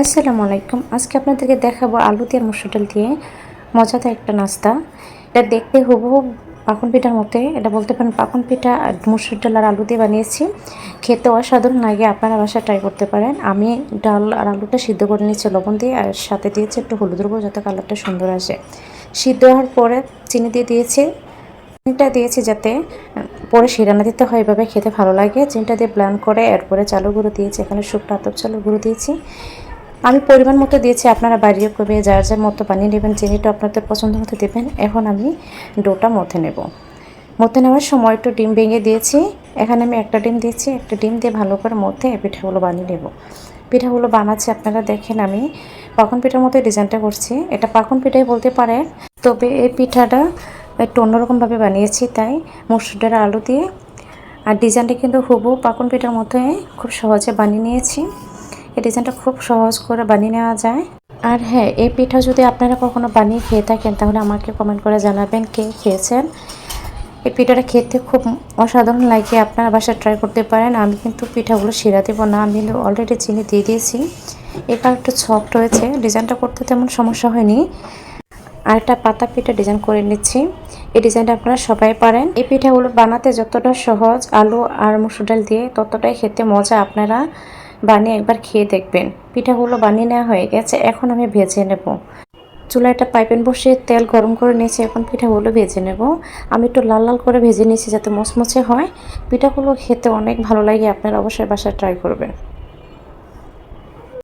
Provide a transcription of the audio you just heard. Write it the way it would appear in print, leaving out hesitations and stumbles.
আসসালামু আলাইকুম। আজকে আপনাদেরকে দেখাবো আলু দিয়ে আর মসুর ডাল দিয়ে মজাদার একটা নাস্তা। এটা দেখতে হুবহু পাকন পিঠার মতো। এটা বলতে পারেন পাকন পিঠা আর মসুর ডাল আর আলু দিয়ে বানিয়েছি। খেতে অসাধারণ লাগে, আপনারা বাসায় ট্রাই করতে পারেন। আমি ডাল আর আলুটা সিদ্ধ করে নিচ্ছি লবণ দিয়ে, আর সাথে দিয়েছি একটু হলুদ গুঁড়ো যাতে কালারটা সুন্দর আসে। সিদ্ধ হওয়ার পরে চিনি দিয়ে দিয়েছি। চিনিটা দিয়েছি যাতে পরে শিরানা দিতে হয়, এভাবে খেতে ভালো লাগে। চিনিটা দিয়ে ব্লেন্ড করে এরপরে চালের গুঁড়ো দিয়েছি, এখানে শুকনো আতপ চালের গুঁড়ো দিয়েছি। আমি পরিমাণ মতো দিয়েছি, আপনারা বাড়িয়ে কমে যার যার মতো বানিয়ে নেবেন। চিনিটা আপনাদের পছন্দ মতো দেবেন। এখন আমি ডোটা মথে নেব। মথে নেওয়ার সময় একটু ডিম ভেঙে দিয়েছি। এখানে আমি একটা ডিম দিয়েছি, একটা ডিম দিয়ে ভালো করে মথে পিঠাগুলো বানিয়ে নেব। পিঠাগুলো বানাচ্ছি, আপনারা দেখেন আমি পাকন পিঠার মতো ডিজাইনটা করছি। এটা পাকন পিঠাই বলতে পারেন, তবে এই পিঠাটা একটু অন্যরকমভাবে বানিয়েছি, তাই মসুর ডাল আলু দিয়ে। আর ডিজাইনটা কিন্তু হুবহু পাকন পিঠার মতোই খুব সহজে বানিয়ে নিয়েছি। এই ডিজাইনটা খুব সহজ করে বানিয়ে নেওয়া যায়। আর হ্যাঁ, এই পিঠা যদি আপনারা কখনো বানিয়ে খেয়ে থাকেন তাহলে আমাকে কমেন্ট করে জানাবেন কে খেয়েছেন। এই পিঠাটা খেতে খুব অসাধারণ লাগে, আপনারা বাসায় ট্রাই করতে পারেন। আমি কিন্তু পিঠাগুলো শিরা দেবো না, আমি কিন্তু অলরেডি চিনি দিয়ে দিয়েছি। এবার একটু সফট হয়েছে, ডিজাইনটা করতে তেমন সমস্যা হয়নি। আর একটা পাতা পিঠা ডিজাইন করে নিচ্ছি। এই ডিজাইনটা আপনারা সবাই পারেন। এই পিঠাগুলো বানাতে যতটা সহজ আলু আর মসুর ডাল দিয়ে, ততটাই খেতে মজা। আপনারা বানিয়ে একবার খেয়ে দেখবেন। পিঠাগুলো বানিয়ে নেওয়া হয়ে গেছে, এখন আমি ভেজে নেব। চুলায় একটা পাইপেন বসিয়ে তেল গরম করে নিয়েছি, এখন পিঠাগুলো ভেজে নেব। আমি একটু লাল লাল করে ভেজে নিয়েছি যাতে মচমচে হয়। পিঠাগুলো খেতে অনেক ভালো লাগে, আপনারা অবশ্যই বাসায় ট্রাই করবেন।